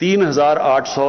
3,800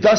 10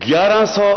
1100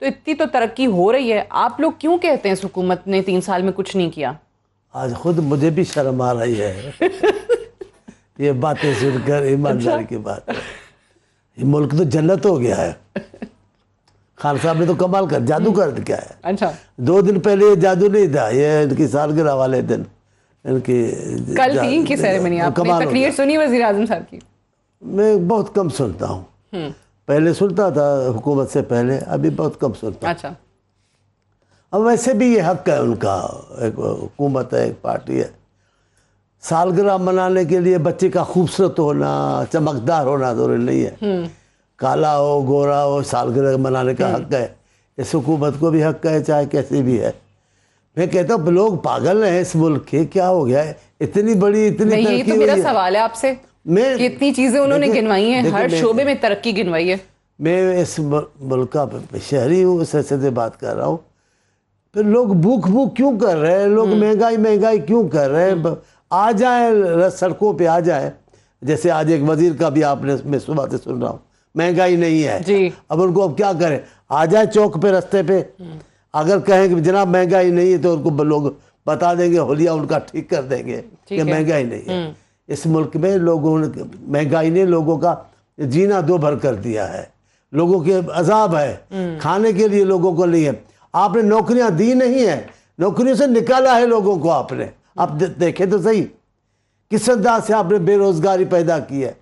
تو اتنی تو ترقی ہو رہی ہے, آپ لوگ کیوں کہتے ہیں اس حکومت نے 3 سال میں کچھ نہیں کیا؟ آج خود مجھے بھی شرم آ رہی ہے یہ باتیں سن کر, ایمانداری کی بات ہے. یہ ملک تو جنت ہو گیا ہے. خان صاحب نے تو کمال کر جادو کر دیا ہے. اچھا 2 دن پہلے یہ جادو نہیں تھا, یہ ان کی سالگرہ والے دن ان کی کل تھی ان کی سیریمنی, آپ نے تقریر سنی وزیر اعظم صاحب کی؟ میں بہت کم سنتا ہوں, پہلے سنتا تھا حکومت سے پہلے, ابھی بہت کم سنتا ہوں. اچھا, اب ویسے بھی یہ حق ہے ان کا, ایک حکومت ہے, ایک پارٹی ہے. سالگرہ منانے کے لیے بچے کا خوبصورت ہونا, چمکدار ہونا ضروری نہیں ہے. کالا ہو گورا ہو, سالگرہ منانے کا حق ہے. اس حکومت کو بھی حق ہے, چاہے کیسی بھی ہے. میں کہتا ہوں لوگ پاگل ہیں اس ملک کے, کیا ہو گیا ہے اتنی بڑی اتنی یہی ترقی تو ہوئی میرا ہے. سوال ہے آپ سے, میں کتنی چیزیں انہوں نے گنوائی ہیں, ہر شعبے میں ترقی گنوائی ہے. میں اس ملک کا شہری ہوں, اس حیثیت سے بات کر رہا ہوں. پھر لوگ بھوک کیوں کر رہے ہیں, لوگ مہنگائی کیوں کر رہے ہیں. آ جائیں سڑکوں پہ آ جائیں, جیسے آج ایک وزیر کا بھی آپ نے, میں صبح سے سن رہا ہوں مہنگائی نہیں ہے جی. اب ان کو اب کیا کریں, آ جائیں چوک پہ رستے پہ, اگر کہیں کہ جناب مہنگائی نہیں ہے تو ان کو لوگ بتا دیں گے, حلیہ ان کا ٹھیک کر دیں گے کہ مہنگائی نہیں ہے. اس ملک میں لوگوں نے, مہنگائی نے لوگوں کا جینا 2 بھر کر دیا ہے. لوگوں کے عذاب ہے, کھانے کے لیے لوگوں کو نہیں ہے. آپ نے نوکریاں دی نہیں ہیں, نوکریوں سے نکالا ہے لوگوں کو آپ نے. آپ دیکھیں تو صحیح کس انداز سے آپ نے بے روزگاری پیدا کی ہے.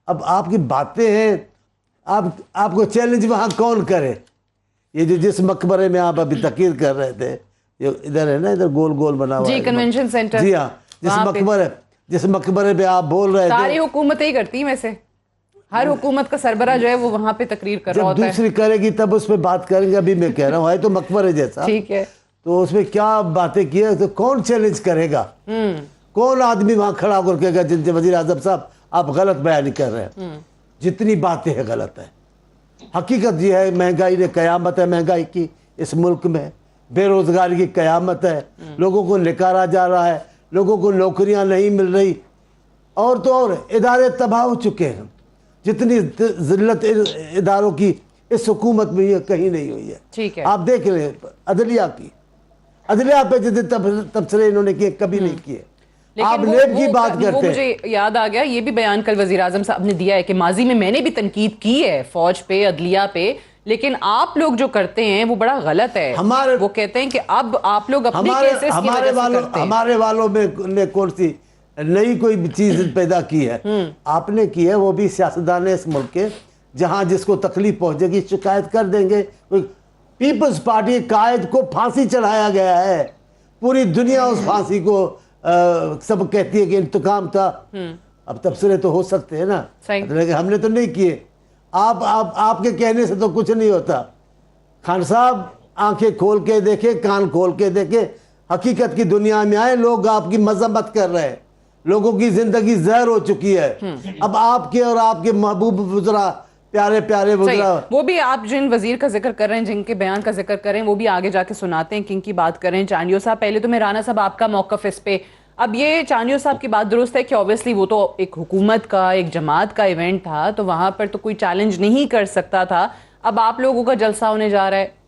اب آپ کی باتیں ہیں, آپ کو چیلنج وہاں کون کرے. یہ جو جس مقبرے میں آپ ابھی تقریر کر رہے تھے, ادھر ہے نا, ادھر گول گول بنا ہوا جی, کنونشن سینٹر. جی ہاں, جس مقبرے پہ آپ بول رہے تھے, ساری حکومتیں ہی کرتی ہیں ویسے, ہر حکومت کا سربراہ جو ہے وہ وہاں پہ تقریر کر رہا ہوتا ہے. جب دوسری کرے گی تب اس پہ بات کریں گے. ابھی میں کہہ رہا ہوں ہے تو مقبرے جیسا, ٹھیک ہے, تو اس میں کیا باتیں کی ہے, تو کون چیلنج کرے گا. کون آدمی وہاں کھڑا ہو کر کہے گا جن سے وزیر اعظم صاحب آپ غلط بیان کر رہے ہیں. جتنی باتیں ہیں غلط ہے. حقیقت یہ ہے مہنگائی نے قیامت ہے مہنگائی کی اس ملک میں, بے روزگاری کی قیامت ہے. لوگوں کو نکارا جا رہا ہے, لوگوں کو نوکریاں نہیں مل رہی, اور تو اور ادارے تباہ ہو چکے ہیں. جتنی ذلت اداروں کی اس حکومت میں یہ کہیں نہیں ہوئی ہے. ٹھیک ہے, آپ دیکھ رہے ہیں عدلیہ پہ جتنے تبصرے انہوں نے کیے کبھی نہیں کیے. آپ نیب کی بات کرتے ہیں. مجھے یاد آ گیا, یہ بھی بیان کل وزیر اعظم صاحب نے دیا ہے کہ ماضی میں نے بھی تنقید کی ہے فوج پہ, عدلیہ پہ, لیکن آپ لوگ جو کرتے ہیں وہ بڑا غلط ہے. وہ کہتے ہیں کہ اب آپ لوگ اپنے کیسز کی وجہ سے کرتے ہیں. ہمارے والوں میں نے کون سی نئی کوئی چیز پیدا کی ہے. آپ نے کی ہے, وہ بھی سیاستدان اس ملک کے, جہاں جس کو تکلیف پہنچے گی شکایت کر دیں گے. پیپلز پارٹی قائد کو پھانسی چڑھایا گیا ہے, پوری دنیا اس پھانسی کو سب کہتی ہے کہ انتقام تھا. اب تبصرے تو ہو سکتے ہیں نا, لیکن ہم نے تو نہیں کیے. آپ کے کہنے سے تو کچھ نہیں ہوتا. خان صاحب آنکھیں کھول کے دیکھیں, کان کھول کے دیکھیں, حقیقت کی دنیا میں آئے. لوگ آپ کی مذمت کر رہے ہیں, لوگوں کی زندگی زہر ہو چکی ہے. اب آپ کے اور آپ کے محبوب وزراء, پیارے وزراء, وہ بھی آپ جن وزیر کا ذکر کر رہے ہیں, جن کے بیان کا ذکر کر رہے ہیں, وہ بھی آگے جا کے سناتے ہیں کن کی بات کر رہے ہیں. چانڈیو صاحب, پہلے تو میں رانا صاحب آپ کا موقف اس پہ. اب یہ چانڈیو صاحب کی بات درست ہے کہ اوبیسلی وہ تو ایک حکومت کا, ایک جماعت کا ایونٹ تھا, تو وہاں پر تو کوئی چیلنج نہیں کر سکتا تھا. اب آپ لوگوں کا جلسہ ہونے جا رہا ہے,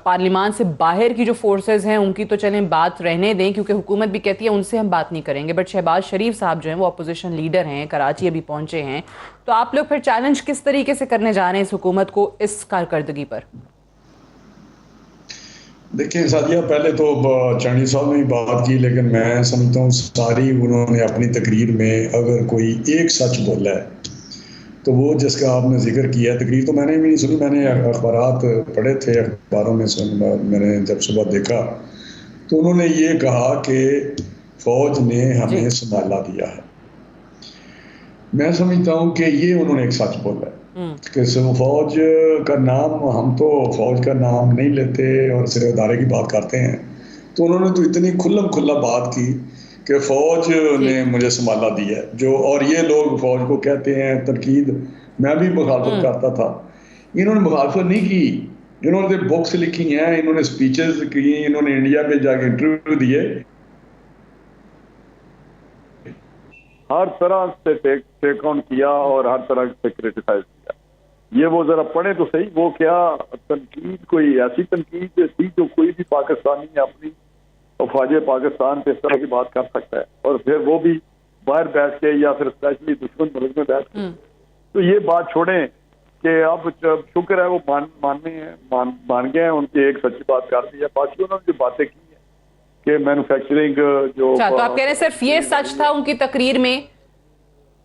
پارلیمان سے باہر کی جو فورسز ہیں ان کی تو چلیں بات رہنے دیں, کیونکہ حکومت بھی کہتی ہے ان سے ہم بات نہیں کریں گے. بٹ شہباز شریف صاحب جو ہیں وہ اپوزیشن لیڈر ہیں, کراچی ابھی پہنچے ہیں, تو آپ لوگ پھر چیلنج کس طریقے سے کرنے جا رہے ہیں اس حکومت کو اس کارکردگی پر؟ دیکھیں سادیہ, پہلے تو چانڈی صاحب نے بات کی, لیکن میں سمجھتا ہوں ساری انہوں نے اپنی تقریر میں اگر کوئی ایک سچ بولا ہے تو وہ جس کا آپ نے ذکر کیا ہے. تقریر تو میں نے بھی نہیں سنی, میں نے اخبارات پڑھے تھے, اخباروں میں نے جب صبح دیکھا تو انہوں نے یہ کہا کہ فوج نے ہمیں سنبھالا دیا ہے. میں سمجھتا ہوں کہ یہ انہوں نے ایک سچ بولا ہے کہ فوج کا نام, ہم تو فوج کا نام نہیں لیتے اور صرف ادارے کی بات کرتے ہیں. تو انہوں نے تو اتنی کھلم کھلا بات کی کہ فوج نے مجھے سنبھالا دیا ہے. جو اور یہ لوگ فوج کو کہتے ہیں تنقید, میں بھی مخالفت کرتا تھا. انہوں نے مخالفت نہیں کی, انہوں نے بکس لکھی ہیں, انہوں نے سپیچز کی, انہوں نے انڈیا پہ جا کے انٹرویو دیے, ہر طرح سے ٹیک آن کیا اور ہر طرح سے کرٹیسائز کیا. یہ وہ ذرا پڑھیں تو صحیح، وہ کیا تنقید، کوئی ایسی تنقید تھی جو کوئی بھی پاکستانی اپنی افواج پاکستان پہ اس طرح کی بات کر سکتا ہے، اور پھر وہ بھی باہر بیٹھ کے یا پھر اسپیشلی دشمن ملک میں بیٹھ کے. تو یہ بات چھوڑیں کہ اب شکر ہے وہ مان گئے ہیں، ان کی ایک سچی بات کر دی ہے. باقی انہوں نے جو باتیں کی ہیں کہ مینوفیکچرنگ جو، تو آپ کہہ رہے ہیں صرف یہ سچ تھا ان کی تقریر میں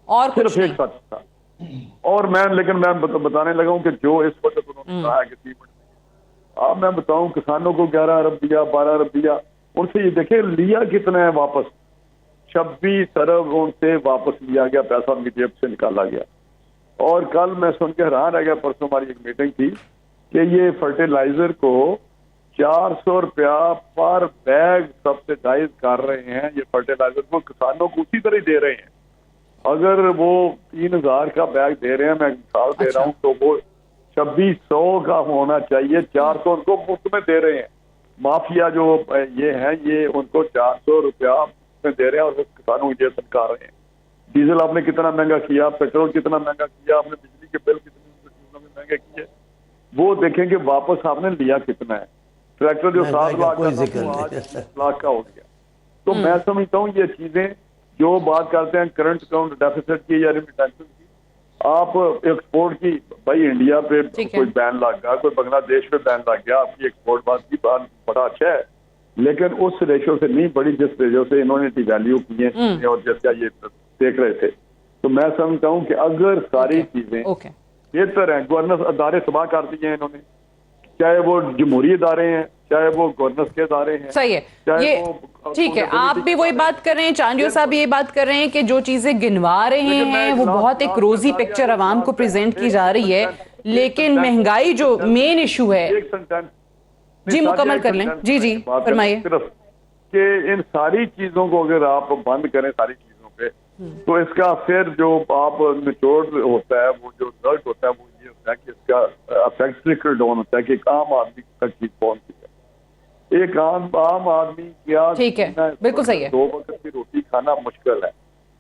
اور صرف ایک سچ تھا. اور لیکن میں بتانے لگا ہوں کہ جو اس وقت انہوں نے کہا ہے کہ 3 منٹ اب میں بتاؤں کسانوں کو 11 ارب دیا، 12 ارب دیا، ان سے یہ دیکھیں لیا کتنا ہے واپس، 26 ارب ان سے واپس لیا گیا، پیسہ ان کی جیب سے نکالا گیا. اور کل میں سن کے حیران رہ گیا، پرسوں ہماری ایک میٹنگ تھی کہ یہ فرٹیلائزر کو 400 روپیہ پر بیگ سبسڈائز کر رہے ہیں. یہ فرٹیلائزر کو کسانوں کو اسی طرح دے رہے ہیں. اگر وہ 3000 کا بیگ دے رہے ہیں، میں مثال دے رہا ہوں، تو وہ 2600 کا ہونا چاہیے. 400 ان کو مفت میں دے رہے ہیں. مافیا جو یہ ہیں یہ ان کو 400 روپیہ میں دے رہے ہیں اور وہ کسانوں کی جیب سے نکال رہے ہیں. ڈیزل آپ نے کتنا مہنگا کیا، پیٹرول کتنا مہنگا کیا، آپ نے بجلی کے بل کتنے چیزوں میں مہنگے کیے، وہ دیکھیں کہ واپس آپ نے لیا کتنا ہے. ٹریکٹر جو 7 لاکھ کا تھا وہ آج 10 لاکھ کا ہو گیا. تو میں سمجھتا ہوں یہ چیزیں جو بات کرتے ہیں کرنٹ اکاؤنٹ ڈیفیسٹ کی یا ریمیٹنسز کی، آپ ایکسپورٹ کی، بھائی انڈیا پہ کوئی بین لگ گیا، کوئی بنگلہ دیش پہ بین لگ گیا، آپ کی ایکسپورٹ بات کی بات بڑا اچھا ہے، لیکن اس ریشو سے نہیں بڑی جس ریشو سے انہوں نے ڈی ویلیو کی ہیں اور جس کا یہ دیکھ رہے تھے. تو میں سمجھتا ہوں کہ اگر ساری چیزیں بہتر ہیں، گورننس ادارے تباہ کر دیے ہیں انہوں نے، چاہے وہ جمہوری ادارے ہیں، چاہے وہ گورننس کے ادارے ہیں. صحیح ہے، یہ ٹھیک ہے، آپ بھی وہی بات کر رہے ہیں، چانڈیو صاحب بھی یہ بات کر رہے ہیں کہ جو چیزیں گنوا رہے ہیں وہ بہت ایک روزی پکچر عوام کو پریزنٹ کی جا رہی ہے، لیکن مہنگائی جو مین ایشو ہے. جی مکمل کر لیں. جی فرمائیے. کہ ان ساری چیزوں کو اگر آپ بند کریں ساری چیزوں پہ، تو اس کا پھر جو آپ نچوڑ ہوتا ہے، وہ جو رزلٹ ہوتا ہے وہ یہ ہوتا ہے کہ اس کا افیکٹ ٹرکل ڈاؤن ہوتا ہے کہ ایک عام آدمی تک چیز پہنچتی ہے. ایک عام آدمی کیا، ٹھیک ہے، بالکل صحیح ہے، 2 وقت کی روٹی کھانا مشکل ہے.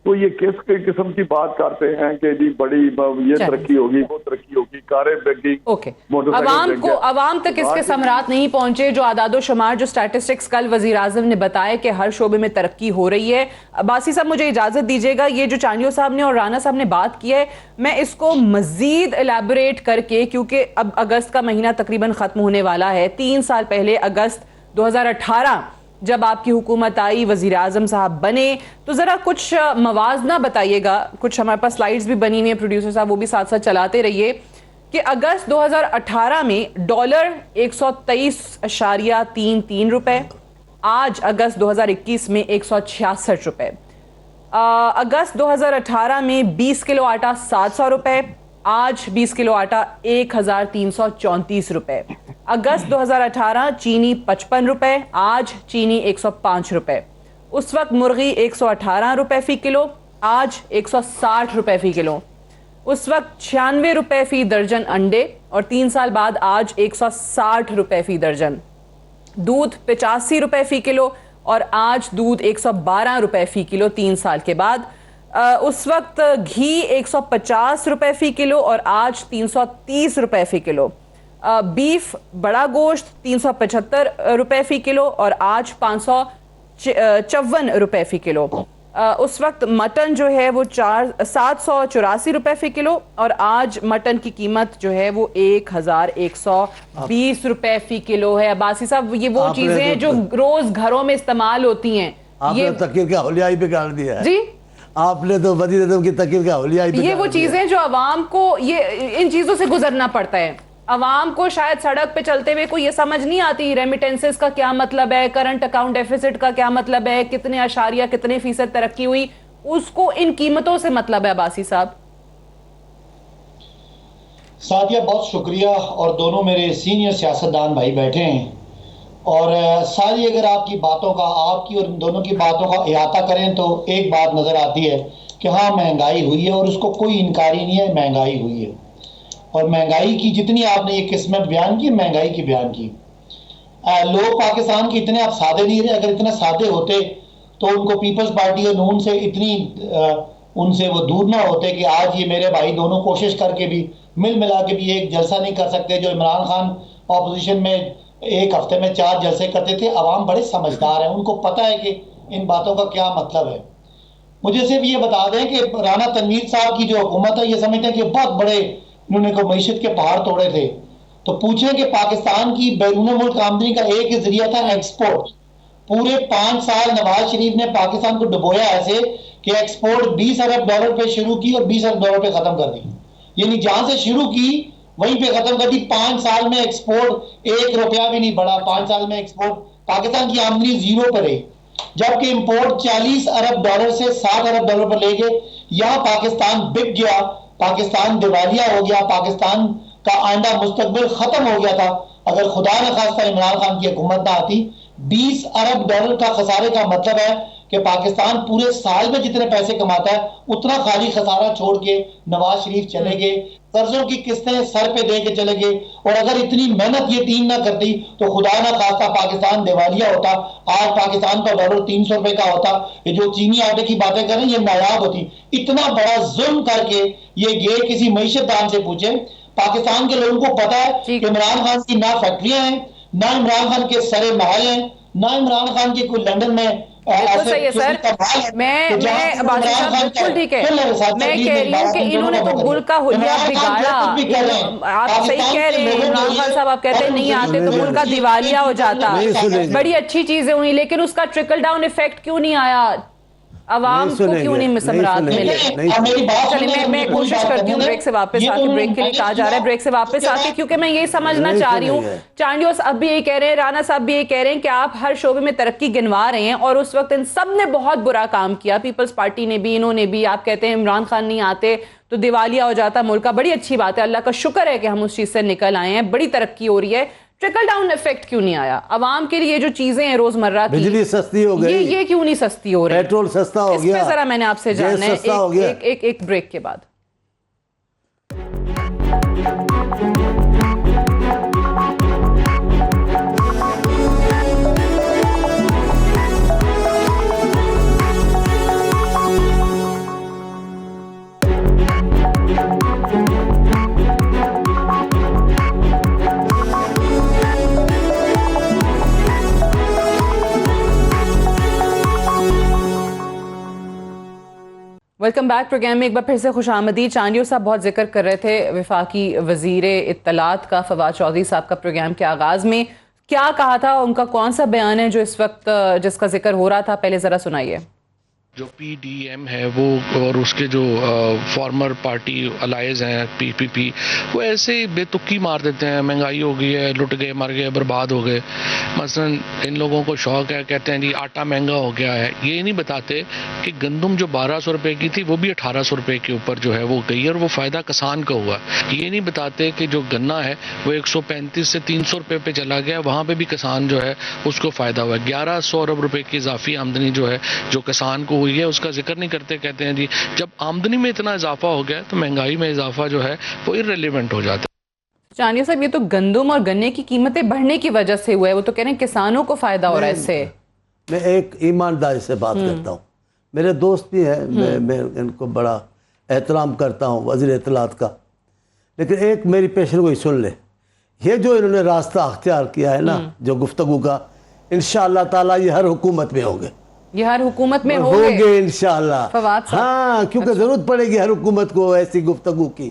تو یہ کس قسم کی بات کرتے ہیں کہ جی بڑی یہ ترقی ہوگی، وہ ترقی ہوگی، کاریں بگی، عوام تک اس کے ثمرات نہیں پہنچے. جو اعداد و شمار، جو سٹیٹسٹکس کل وزیر اعظم نے بتایا کہ ہر شعبے میں ترقی ہو رہی ہے. باسی صاحب مجھے اجازت دیجیے گا، یہ جو چانڈیو صاحب نے اور رانا صاحب نے بات کی ہے، میں اس کو مزید الیبوریٹ کر کے، کیونکہ اب اگست کا مہینہ تقریباً ختم ہونے والا ہے. 3 سال پہلے اگست 2018 جب آپ کی حکومت آئی، وزیر اعظم صاحب بنے، تو ذرا کچھ موازنہ بتائیے گا. کچھ ہمارے پاس سلائیڈز بھی بنی ہوئی ہیں، پروڈیوسر صاحب وہ بھی ساتھ ساتھ چلاتے رہیے، کہ اگست 2018 میں ڈالر 123.33 روپے، آج اگست 2021 میں 166 روپے. اگست 2018 میں 20 کلو آٹا 700 روپے، آج 20 کلو آٹا 1334 روپے. اگست 2018 چینی 55 روپے، آج چینی 105 روپے. اس وقت مرغی 118 روپے فی کلو، آج 160 روپے فی کلو. اس وقت 96 روپے فی درجن انڈے، اور 3 سال بعد آج 160 روپے فی درجن. دودھ 85 روپے فی کلو، اور آج دودھ 112 روپے فی کلو 3 سال کے بعد. اس وقت گھی 150 روپے فی کلو، اور آج 330 روپے فی کلو. بیف بڑا گوشت 375 روپے فی کلو، اور آج 554 روپے فی کلو. اس وقت مٹن جو ہے وہ 784 روپے فی کلو، اور آج مٹن کی قیمت جو ہے وہ 1120 روپے فی کلو ہے. عباسی صاحب یہ وہ چیزیں ہیں جو روز گھروں میں استعمال ہوتی ہیں. آپ نے تقریر کا حولیہ ہی بگاڑ دیا ہے. جی آپ نے تو وزیر اعظم کی تقریر کا حولیہ ہی بگاڑ دیا. یہ وہ چیزیں جو عوام کو ان چیزوں سے گزرنا پڑتا ہے. عوام کو شاید سڑک پہ چلتے ہوئے کوئی یہ سمجھ نہیں آتی ریمیٹنسز کا کیا مطلب ہے، کرنٹ اکاؤنٹ ڈیفیسٹ کا کیا مطلب ہے، کتنے اشاریہ کتنے فیصد ترقی ہوئی، اس کو ان قیمتوں سے مطلب ہے. عباسی صاحب. سعدیہ بہت شکریہ، اور دونوں میرے سینئر سیاستدان بھائی بیٹھے ہیں، اور ساری اگر آپ کی باتوں کا، آپ کی اور ان دونوں کی باتوں کا احاطہ کریں تو ایک بات نظر آتی ہے کہ ہاں مہنگائی ہوئی ہے، اور اس کو کوئی انکاری نہیں ہے، مہنگائی ہوئی ہے. اور مہنگائی کی جتنی آپ نے یہ قسمیں بیان کی، مہنگائی کی بیان کی، لوگ پاکستان کے اتنے آپ سادے نہیں رہے. اگر اتنے سادے ہوتے تو ان کو پیپلز پارٹی اور نون سے اتنی ان سے وہ دور نہ ہوتے کہ آج یہ میرے بھائی دونوں کوشش کر کے بھی مل ملا کے بھی ایک جلسہ نہیں کر سکتے. جو عمران خان اپوزیشن میں ایک ہفتے میں 4 جلسے کرتے تھے. عوام بڑے سمجھدار ہیں, ان کو پتہ ہے کہ ان باتوں کا کیا مطلب ہے. مجھے صرف یہ بتا دیں کہ رانا تنویر صاحب کی جو حکومت ہے یہ سمجھتے ہیں کہ بہت بڑے انہوں نے کو معیشت کے پہاڑ توڑے تھے. تو پوچھیں کہ پاکستان کی بیرون ملک آمدنی کا ایک ہی ذریعہ تھا ایکسپورٹ. پورے 5 سال نواز شریف نے پاکستان کو ڈبویا ایسے کہ ایکسپورٹ $20 ارب پہ شروع کی اور $20 ارب پہ ختم کر دی. یعنی جہاں سے شروع کی وہیں پہ ختم کر دی. 5 سال میں ایکسپورٹ $1 بھی نہیں بڑھا. 5 سال میں ایکسپورٹ پاکستان کی آمدنی 0 پر رہی, جبکہ امپورٹ $40 ارب سے $60 ارب پر لے گئے. یہاں پاکستان بک گیا, پاکستان دیوالیہ ہو گیا, پاکستان کا آئندہ مستقبل ختم ہو گیا تھا. اگر خدا نہ خواستہ عمران خان کی حکومت نہ آتی, $20 ارب کا خسارے کا مطلب ہے کہ پاکستان پورے سال میں جتنے پیسے کماتا ہے اتنا خالی خسارہ چھوڑ کے نواز شریف چلے گئے, قرضوں کی قسطیں سر پہ دے کے چلے گئے. اور اگر اتنی محنت یہ ٹیم نہ کرتی تو خدا نہ خواستہ پاکستان دیوالیہ ہوتا. آج پاکستان کا ڈالر $300 کا ہوتا. یہ جو چینی آٹے کی باتیں کریں یہ نایاب ہوتی. اتنا بڑا ظلم کر کے یہ گئے. کسی معیشت دان سے پوچھیں, پاکستان کے لوگوں کو پتا ہے کہ عمران خان کی نہ فیکٹریاں ہیں, نہ عمران خان کے سرے محل ہیں, نہ عمران خان کے کوئی لندن میں. بالکل صحیح ہے سر, میں باجی صاحب بالکل ٹھیک ہے. میں کہہ رہی ہوں کہ انہوں نے تو ملک کا حلیہ بگاڑا. آپ صحیح کہہ رہے ہیں, عمران خان صاحب آپ کہتے ہیں نہیں آتے تو ملک کا دیوالیہ ہو جاتا. بڑی اچھی چیزیں ہوئی, لیکن اس کا ٹرکل ڈاؤن ایفیکٹ کیوں نہیں آیا, عوام کو کیوں نہیں مسمرات ملے؟ چلیے میں کوشش کرتی ہوں بریک سے واپس آ کے, بریک کے لیے کہا جا رہا ہے بریک سے واپس آ کے, کیونکہ میں یہ سمجھنا چاہ رہی ہوں. چانڈیوس اب بھی یہی کہہ رہے ہیں, رانا صاحب بھی یہی کہہ رہے ہیں کہ آپ ہر شعبے میں ترقی گنوا رہے ہیں, اور اس وقت ان سب نے بہت برا کام کیا, پیپلز پارٹی نے بھی, انہوں نے بھی. آپ کہتے ہیں عمران خان نہیں آتے تو دیوالیہ ہو جاتا ملک کا. بڑی اچھی بات ہے, اللہ کا شکر ہے کہ ہم اس چیز سے نکل آئے ہیں, بڑی ترقی ہو رہی ہے. ٹرکل ڈاؤن ایفیکٹ کیوں نہیں آیا عوام کے لیے؟ جو چیزیں ہیں روزمرہ کی, بجلی سستی ہو گئی, یہ کیوں نہیں سستی ہو رہی, پیٹرول سستا ہو گیا, اس پہ ذرا میں نے آپ سے جاننا ہے ایک بریک کے بعد. Welcome back. پروگرام میں ایک بار پھر سے خوش آمدید. چانڈیو صاحب بہت ذکر کر رہے تھے وفاقی وزیر اطلاعات کا, فواد چودھری صاحب کا. پروگرام کے آغاز میں کیا کہا تھا, ان کا کون سا بیان ہے جو اس وقت جس کا ذکر ہو رہا تھا, پہلے ذرا سنائیے. جو پی ڈی ایم ہے وہ اور اس کے جو فارمر پارٹی الائز ہیں پی پی پی, وہ ایسے ہی بے تکی مار دیتے ہیں. مہنگائی ہو گئی ہے, لٹ گئے, مر گئے, برباد ہو گئے. مثلا ان لوگوں کو شوق ہے, کہتے ہیں جی آٹا مہنگا ہو گیا ہے. یہ نہیں بتاتے کہ گندم جو 1200 روپے کی تھی وہ بھی 1800 روپے کے اوپر جو ہے وہ گئی, اور وہ فائدہ کسان کا ہوا. یہ نہیں بتاتے کہ جو گنا ہے وہ 135 سے 300 روپے پہ چلا گیا, وہاں پہ بھی کسان جو ہے اس کو فائدہ ہوا. 1100 ارب روپے کی اضافی آمدنی جو ہے جو کسان کو ہوئی ہے اس کا ذکر نہیں کرتے. کہتے ہیں جی جب آمدنی میں اتنا اضافہ ہو گیا تو مہنگائی میں اضافہ جو ہے وہ irrelevant ہو جاتا ہے. چانیہ صاحب, یہ تو گندم اور گنے کی قیمتیں بڑھنے کی وجہ سے ہوا ہے, وہ تو کہہ رہے ہیں کسانوں کو فائدہ ہو رہا ہے اس سے. میں ایک ایمانداری سے بات کرتا ہوں, میرے دوست بھی ہیں, میں ان کو بڑا احترام کرتا ہوں وزیر اطلاعات کا, لیکن ایک میری پیشن گوئی سن لے. یہ جو انہوں نے راستہ اختیار کیا ہے نا جو گفتگو کا, انشاءاللہ تعالیٰ یہ ہر حکومت میں ہوں گے, یہ ہر حکومت میں ہوں گے انشاءاللہ. فواد صاحب, ہاں, کیونکہ ضرورت پڑے گی ہر حکومت کو ایسی گفتگو کی,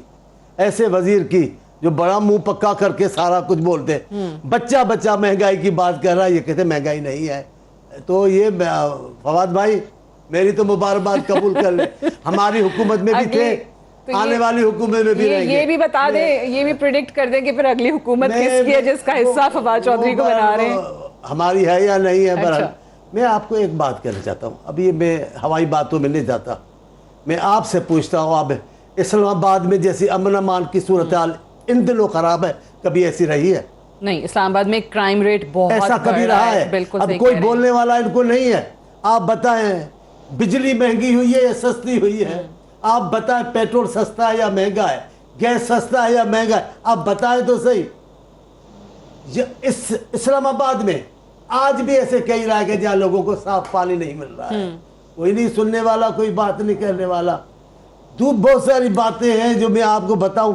ایسے وزیر کی جو بڑا منہ پکا کر کے سارا کچھ بولتے. بچہ بچہ مہنگائی کی بات کر رہا ہے, یہ کہتے مہنگائی نہیں ہے. تو یہ فواد بھائی میری تو مبارکباد قبول کر لیں, ہماری حکومت میں بھی تھے, آنے والی حکومت میں بھی رہیں گے. یہ بھی بتا دیں, یہ بھی پریڈکٹ کر دیں کہ پھر اگلی حکومت کس کی ہے جس کا حصہ فواد چودھری کو بنا رہے ہیں, ہماری ہے یا نہیں ہے. بہرحال میں آپ کو ایک بات کہنا چاہتا ہوں, اب یہ میں ہوائی باتوں میں نہیں جاتا, میں آپ سے پوچھتا ہوں, آپ اسلام آباد میں جیسی امن امان کی صورتحال ان دنوں خراب ہے, کبھی ایسی رہی ہے؟ نہیں, اسلام آباد میں کرائم ریٹ بہت ایسا کبھی رہا ہے؟ اب کوئی بولنے والا ان کو نہیں ہے. آپ بتائیں بجلی مہنگی ہوئی ہے یا سستی ہوئی ہے؟ آپ بتائیں پیٹرول سستا ہے یا مہنگا ہے, گیس سستا ہے یا مہنگا ہے, آپ بتائیں تو صحیح. اس اسلام آباد میں آج بھی ایسے کئی رہا ہے کہ جہاں لوگوں کو صاف پانی نہیں مل رہا ہے, کوئی نہیں سننے والا, کوئی بات نہیں کرنے والا. بہت ساری باتیں ہیں جو میں آپ کو بتاؤں.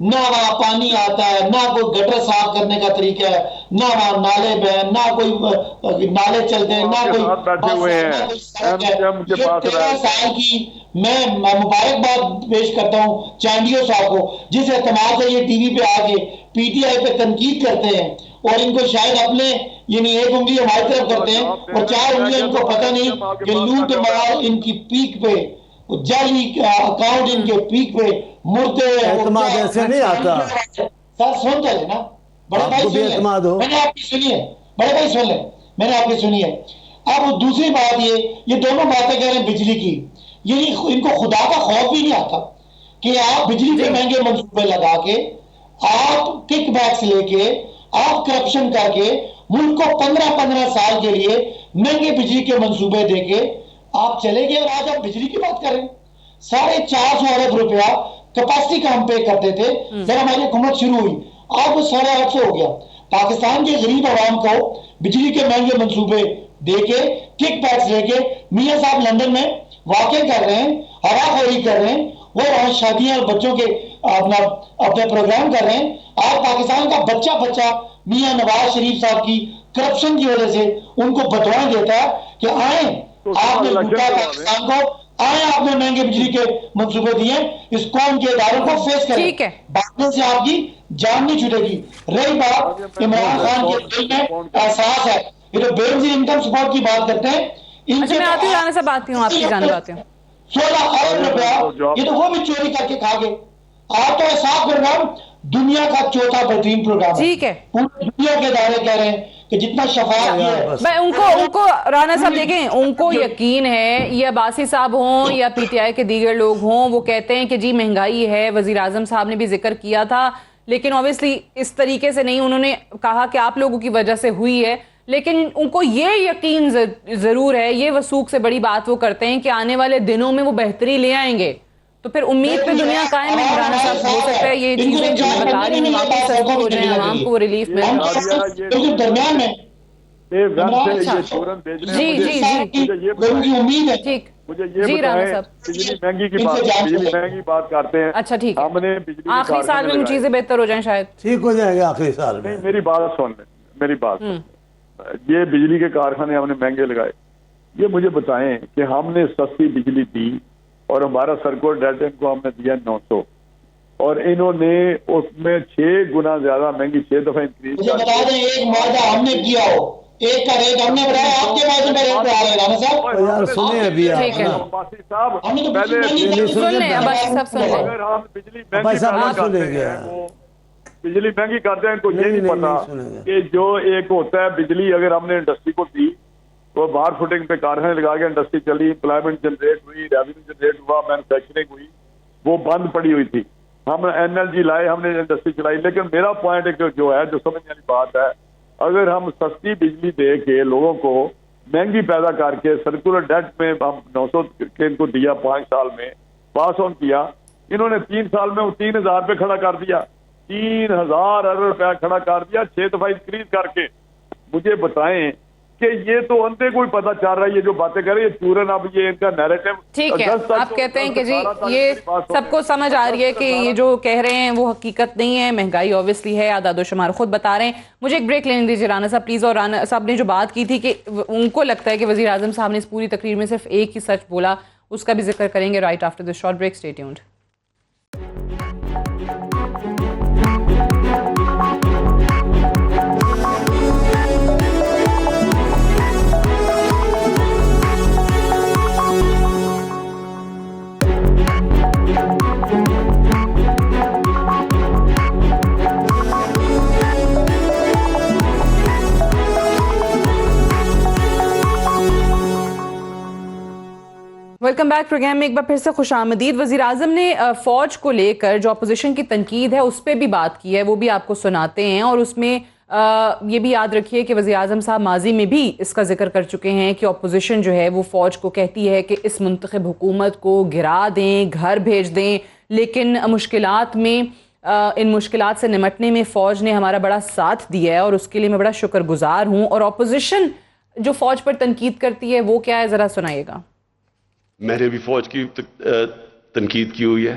نہ وہاں پانی آتا ہے، نہ کوئی گٹر صاف کرنے کا طریقہ ہے، نہ وہاں نالے بہیں، نہ کوئی نالے چلتے ہیں، نہ کوئی بیٹھے ہوئے ہیں یہ 13 سال کی میں مبارکباد پیش کرتا ہوں چانڈیو صاحب کو، جس اعتماد سے یہ ٹی وی پہ آ کے پی ٹی آئی پہ تنقید کرتے ہیں، اور ان کو شاید اپنے یعنی ایک انگلی ہماری طرف کرتے ہیں اور 4 انگلیاں ان کو پتہ نہیں کہ لوٹ مار ان کی پیک پہ، جعلی اکاؤنٹ ان کے پیک پہ مردے اعتماد ایسے نہیں آتا. سر سنتے ہیں نا بڑے بھائی، سن لیں میں نے آپ کی سنی ہے، بڑے بھائی سن لیں میں نے آپ کی سنی ہے. اب دوسری بات یہ دونوں باتیں کہہ رہے ہیں بجلی کی، یعنی ان کو خدا کا خوف بھی نہیں آتا کہ آپ بجلی کے مہنگے منصوبے لگا کے، آپ کک بیکس لے کے، آپ کرپشن کر کے ملک کو 15 سال کے لیے مہنگے بجلی کے منصوبے دے کے آپ چلے گئے، اور آج آپ بجلی کی بات کریں. 450 ارب روپیہ کیپیسٹی کا ہم پے کرتے تھے جب ہماری حکومت شروع ہوئی، آج وہ 850 ہو گیا. پاکستان کے غریب عوام کو بجلی کے مہنگے منصوبے دے کے، کک بیکس لے کے میاں صاحب لندن میں واقع کر رہے ہیں، ہرا خوری کر رہے ہیں، وہ وہاں شادیاں اور بچوں کے اپنے پروگرام کر رہے ہیں. آج پاکستان کا بچہ میاں نواز شریف صاحب کی کرپشن کی وجہ سے ان کو بدوائیں دیتا ہے کہ آئیں آپ نے لوٹا پاکستان کو، آئیں آپ نے مہنگے بجلی کے منصوبے دیے، اس قوم کے اداروں کو فیس کریں، باقیوں سے آپ کی جان نہیں چھوٹے گی. رہی بات عمران خان کے دل میں احساس ہے، یہ تو بے نظیر انکم سپورٹ کی بات کرتے ہیں، میں آتی ہوں رانا صاحب، آتی ہوں آپ کی جانب آتی ہوں. 16 ارب روپیہ یہ تو وہ بھی چوری کر کے کھا گئے. آپ تو احساس پروگرام دنیا کا چوتھا بہترین پروگرام ہے، ٹھیک ہے، پوری دنیا کے ادارے کہہ رہے ہیں کہ جتنا شفاف ہے. ان کو رانا صاحب دیکھیں، ان کو یقین ہے، یہ عباسی صاحب ہوں یا پی ٹی آئی کے دیگر لوگ ہوں، وہ کہتے ہیں کہ جی مہنگائی ہے. وزیر اعظم صاحب نے بھی ذکر کیا تھا، لیکن اوبیسلی اس طریقے سے نہیں، انہوں نے کہا کہ آپ لوگوں کی وجہ سے ہوئی ہے، لیکن ان کو یہ یقین ضرور ہے، یہ وثوق سے بڑی بات وہ کرتے ہیں کہ آنے والے دنوں میں وہ بہتری لے آئیں گے. تو پھر امید پہ دنیا قائم ہے رانا صاحب، ہو سکتا ہے یہ چیزیں جو میں بتا رہی ہوں واقعی سستی ہو جائیں، عوام کو ریلیف مل جائے. درمیان میں جی رانا صاحب، بجلی مہنگی بات کرتے ہیں. اچھا ٹھیک ہم نے ہے، آخری سال میں چیزیں بہتر ہو جائیں شاید. ٹھیک ہو جائے گا آخری سال میں. میری بات سن لیں، میری بات یہ بجلی کے کارخانے ہم نے مہنگے لگائے، یہ مجھے بتائیں کہ ہم نے سستی بجلی دی اور ہمارا سرکل ڈیٹ ان کو ہم نے دیا 900، اور انہوں نے اس میں 6 گنا زیادہ مہنگی 6 دفعہ انکریز. مجھے بتا دیں ایک معاہدہ ہم نے کیا ہو، ایک کا ریٹ ہم نے بڑھایا، آپ کے معاہدے میں ریٹ بڑھا رہے ہیں رانا صاحب. یار سنیں ابھی آپ نا، عباسی صاحب ہم نے تو پہلے سن لیں عباسی صاحب، سن لیں. اگر ہم بجلی مہنگی کرتے ہیں، وہ بجلی مہنگی کرتے ہیں، ان کو یہ نہیں پتا کہ جو ایک ہوتا ہے بجلی اگر ہم نے انڈسٹری کو دی تو باہر فٹنگ پہ کارخانے لگا کے انڈسٹری چلی، امپلائمنٹ جنریٹ ہوئی، ریونیو جنریٹ ہوا، مینوفیکچرنگ ہوئی، وہ بند پڑی ہوئی تھی. ہم این ایل جی لائے، ہم نے انڈسٹری چلائی. لیکن میرا پوائنٹ ایک جو ہے، جو سمجھنے والی بات ہے، اگر ہم سستی بجلی دے کے لوگوں کو مہنگی پیدا کر کے سرکولر ڈیٹ میں ہم 900 کے ان کو دیا، 5 سال میں پاس آن کیا، انہوں نے 3 سال میں وہ 3000 پہ کھڑا کر دیا، 3000 ارب روپیہ کھڑا کر دیا 6 دفعہ انکریز کر کے. مجھے بتائیں کہ یہ تو اندھے کوئی پتہ چل رہا ہے، یہ جو باتیں کر رہے ہیں یہ چورن، اب یہ ان کا نیریٹو. ٹھیک ہے، آپ کہتے ہیں کہ جی یہ سب کو سمجھ آ رہی ہے کہ یہ جو کہہ رہے ہیں وہ حقیقت نہیں ہے، مہنگائی اوبیسلی ہے، اعداد و شمار خود بتا رہے ہیں. مجھے ایک بریک لینے دیجیے رانا صاحب پلیز. اور رانا صاحب نے جو بات کی تھی کہ ان کو لگتا ہے کہ وزیر اعظم صاحب نے اس پوری تقریر میں صرف ایک ہی سچ بولا، اس کا بھی ذکر کریں گے right after this short break. Stay tuned. Welcome back. Programme میں ایک بار پھر سے خوش آمدید. وزیر اعظم نے فوج کو لے کر جو اپوزیشن کی تنقید ہے اس پہ بھی بات کی ہے، وہ بھی آپ کو سناتے ہیں. اور اس میں یہ بھی یاد رکھیے کہ وزیر اعظم صاحب ماضی میں بھی اس کا ذکر کر چکے ہیں کہ اپوزیشن جو ہے وہ فوج کو کہتی ہے کہ اس منتخب حکومت کو گرا دیں، گھر بھیج دیں، لیکن مشکلات میں ان مشکلات سے نمٹنے میں فوج نے ہمارا بڑا ساتھ دیا ہے اور اس کے لیے میں بڑا شکر گزار ہوں. اور اپوزیشن جو فوج پر تنقید کرتی ہے وہ کیا ہے، ذرا سنائیے گا. میں نے بھی فوج کی تنقید کی ہوئی ہے،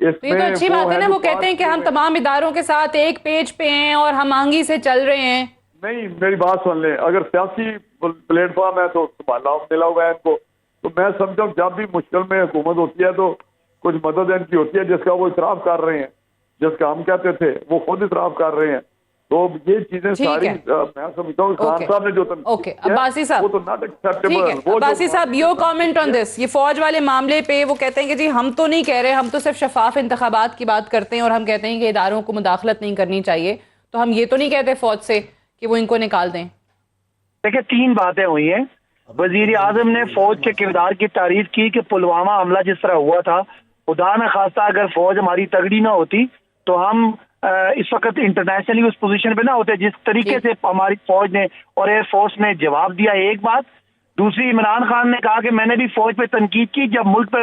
تو یہ تو اچھی بات ہے نا, وہ کہتے ہیں کہ ہم تمام اداروں کے ساتھ ایک پیج پہ ہیں اور ہم آہنگی سے چل رہے ہیں. نہیں, میری بات سن لیں, اگر سیاسی پلیٹ فارم ہے تو سنبھالا ملا ہوا ہے ان کو, تو میں سمجھتا ہوں جب بھی مشکل میں حکومت ہوتی ہے تو کچھ مدد ان کی ہوتی ہے جس کا وہ اعتراف کر رہے ہیں, جس کا ہم کہتے تھے وہ خود اعتراف کر رہے ہیں. تو یہ چیزیں ساری میں سمجھتا ہوں خان صاحب نے جو عباسی صاحب, وہ تو ناٹ ایکسیپٹیبل. عباسی صاحب, یور کامنٹ آن دس, یہ فوج والے معاملے پہ وہ کہتے ہیں کہ جی ہم تو نہیں کہہ رہے, ہم تو صرف شفاف انتخابات کی بات کرتے ہیں اور ہم کہتے ہیں کہ اداروں کو مداخلت نہیں کرنی چاہیے, تو ہم یہ تو نہیں کہتے فوج سے کہ وہ ان کو نکال دیں. دیکھیں 3 باتیں ہوئی ہیں. وزیر اعظم نے فوج کے کردار کی تعریف کی کہ پلوامہ حملہ جس طرح ہوا تھا, خدا نہ خواستہ اگر فوج ہماری تگڑی نہ ہوتی تو ہم اس وقت انٹرنیشنلی اس پوزیشن پہ نہ ہوتے جس طریقے سے ہماری فوج نے اور ایئر فورس نے جواب دیا. ایک بات. دوسری, عمران خان نے کہا کہ میں نے بھی فوج پہ تنقید کی جب ملک پہ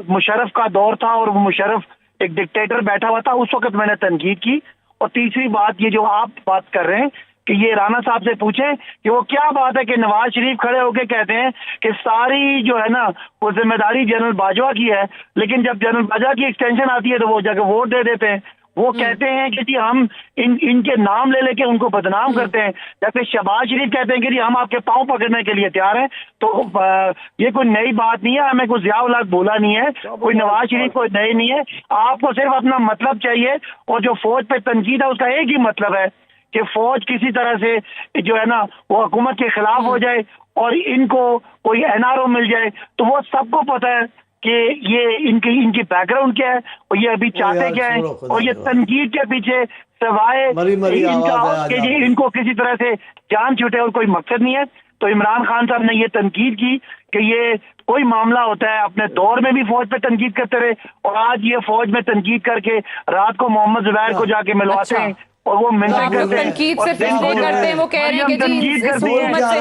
مشرف کا دور تھا اور وہ مشرف ایک ڈکٹیٹر بیٹھا ہوا تھا, اس وقت میں نے تنقید کی. اور تیسری بات, یہ جو آپ بات کر رہے ہیں کہ یہ رانا صاحب سے پوچھیں کہ وہ کیا بات ہے کہ نواز شریف کھڑے ہو کے کہتے ہیں کہ ساری جو ہے نا وہ ذمہ داری جنرل باجوہ کی ہے, لیکن جب جنرل باجوہ کی ایکسٹینشن آتی ہے تو وہ جا کے ووٹ دے دیتے ہیں. وہ کہتے ہیں کہ جی ہم ان کے نام لے کے ان کو بدنام کرتے ہیں, جیسے شہباز شریف کہتے ہیں کہ جی ہم آپ کے پاؤں پکڑنے کے لیے تیار ہیں. تو یہ کوئی نئی بات نہیں ہے, ہمیں کوئی ضیاء الحق بولا نہیں ہے, کوئی نواز شریف کوئی نئی نہیں ہے. آپ کو صرف اپنا مطلب چاہیے, اور جو فوج پہ تنقید ہے اس کا ایک ہی مطلب ہے کہ فوج کسی طرح سے جو ہے نا وہ حکومت کے خلاف ہو جائے اور ان کو کوئی NRO مل جائے. تو وہ سب کو پتہ ہے کہ یہ ان کی بیک گراؤنڈ کیا ہے اور یہ ابھی چاہتے کیا ہے, اور یہ تنقید کے پیچھے سوائے ان کو کسی طرح سے جان چھوٹے اور کوئی مقصد نہیں ہے. تو عمران خان صاحب نے یہ تنقید کی کہ یہ کوئی معاملہ ہوتا ہے, اپنے دور میں بھی فوج پہ تنقید کرتے رہے اور آج یہ فوج میں تنقید کر کے رات کو محمد زبیر کو جا کے ملواتے ہیں اور وہ منتیں کرتے ہیں. تنقید سے فیصلے کرتے ہیں, وہ کہہ رہے ہیں کہ جی اس حکومت سے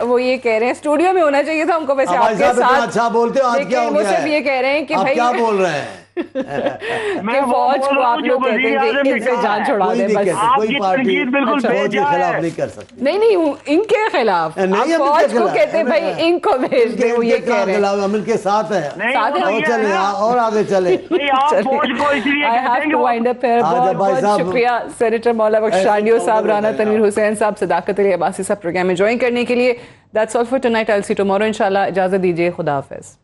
وہ یہ کہہ رہے ہیں اسٹوڈیو میں ہونا چاہیے تھا ان کو, ویسے آپ کے ساتھ اچھا بولتے ہو, آج کیا ہو وہ گیا صرف یہ کہہ رہے ہیں کہ آپ کیا بول رہے ہیں کہ فوج کو آپ لوگ کہتے ہیں کہ ان سے جان چھڑا دیں, بس کوئی پارٹی فوج کے خلاف نہیں کر سکتی. نہیں ان کے خلاف, فوج کو کہتے ہیں بھائی ان کو بھیج دیں, وہ یہ کہہ رہے ہیں ہم ان کے ساتھ ہیں. اور چلیں اور آگے چلیں. بہت شکریہ سینیٹر مولا بخش شانڈیو صاحب, رانا تنویر حسین صاحب, صداقت علی عباسی صاحب پروگرام میں جوائن کرنے کے لیے. That's all for tonight. I'll see you tomorrow. انشاءاللہ اجازت دیجیے, خدا حافظ.